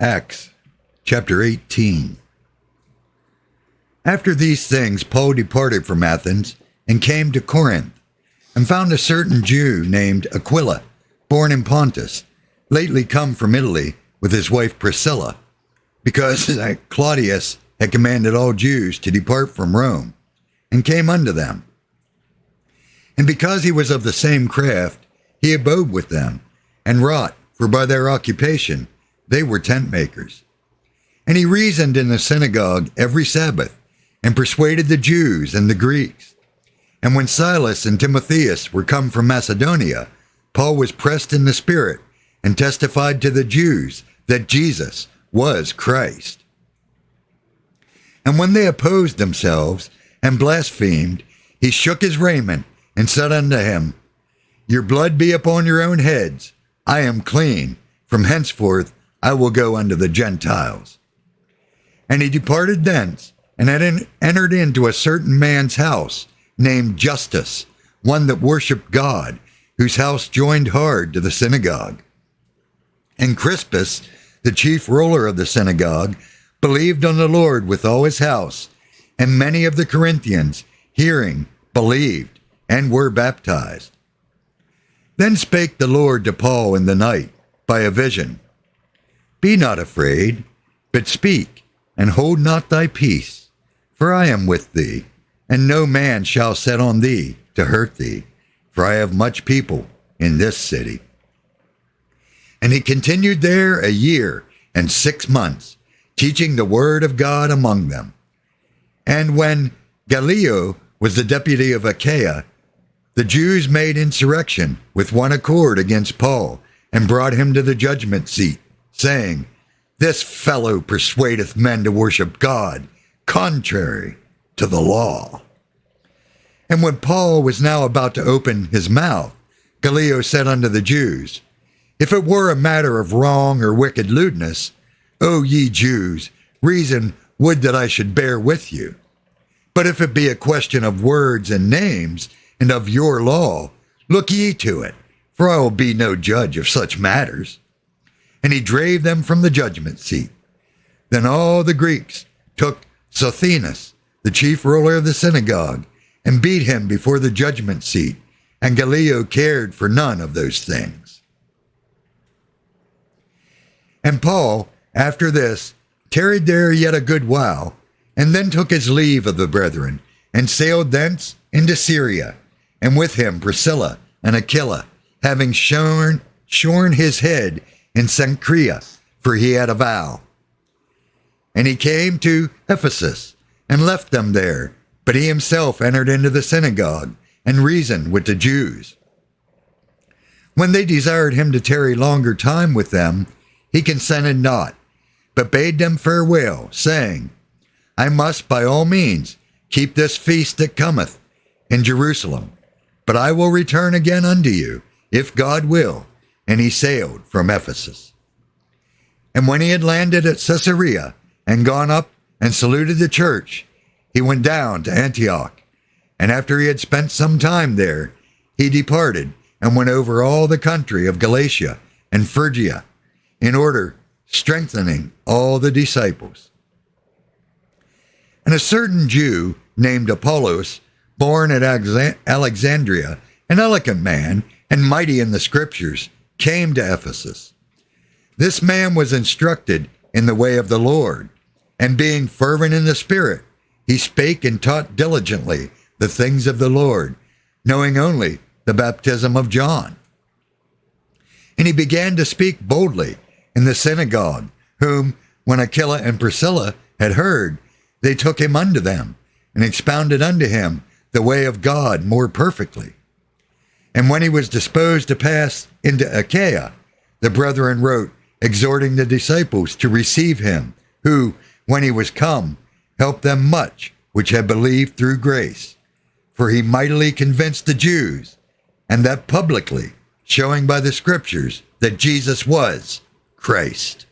Acts chapter 18. After these things, Paul departed from Athens and came to Corinth, and found a certain Jew named Aquila, born in Pontus, lately come from Italy with his wife Priscilla, because Claudius had commanded all Jews to depart from Rome, and came unto them. And because he was of the same craft, he abode with them, and wrought, for by their occupation they were tent makers. And he reasoned in the synagogue every Sabbath, and persuaded the Jews and the Greeks. And when Silas and Timotheus were come from Macedonia, Paul was pressed in the Spirit, and testified to the Jews that Jesus was Christ. And when they opposed themselves and blasphemed, he shook his raiment, and said unto him, Your blood be upon your own heads. I am clean. From henceforth I will go unto the Gentiles. And he departed thence, and had entered into a certain man's house, named Justus, one that worshipped God, whose house joined hard to the synagogue. And Crispus, the chief ruler of the synagogue, believed on the Lord with all his house, and many of the Corinthians, hearing, believed, and were baptized. Then spake the Lord to Paul in the night by a vision, Be not afraid, but speak, and hold not thy peace, for I am with thee, and no man shall set on thee to hurt thee, for I have much people in this city. And he continued there 1 year and 6 months, teaching the word of God among them. And when Gallio was the deputy of Achaia, the Jews made insurrection with one accord against Paul, and brought him to the judgment seat, saying, This fellow persuadeth men to worship God, contrary to the law. And when Paul was now about to open his mouth, Gallio said unto the Jews, If it were a matter of wrong or wicked lewdness, O ye Jews, reason would that I should bear with you. But if it be a question of words and names, and of your law, look ye to it, for I will be no judge of such matters. And he drave them from the judgment seat. Then all the Greeks took Sosthenes, the chief ruler of the synagogue, and beat him before the judgment seat, and Gallio cared for none of those things. And Paul, after this, tarried there yet a good while, and then took his leave of the brethren, and sailed thence into Syria, and with him Priscilla and Aquila, having shorn his head in Cenchrea, for he had a vow. And he came to Ephesus, and left them there, but he himself entered into the synagogue, and reasoned with the Jews. When they desired him to tarry longer time with them, he consented not, but bade them farewell, saying, I must by all means keep this feast that cometh in Jerusalem, but I will return again unto you, if God will. And he sailed from Ephesus. And when he had landed at Caesarea, and gone up and saluted the church, he went down to Antioch. And after he had spent some time there, he departed, and went over all the country of Galatia and Phrygia, in order strengthening all the disciples. And a certain Jew named Apollos, born at Alexandria, an eloquent man, and mighty in the scriptures, came to Ephesus. This man was instructed in the way of the Lord, and being fervent in the Spirit, he spake and taught diligently the things of the Lord, knowing only the baptism of John. And he began to speak boldly in the synagogue, whom, when Aquila and Priscilla had heard, they took him unto them, and expounded unto him the way of God more perfectly. And when he was disposed to pass into Achaia, the brethren wrote, exhorting the disciples to receive him, who, when he was come, helped them much which had believed through grace. For he mightily convinced the Jews, and that publicly, showing by the scriptures that Jesus was Christ.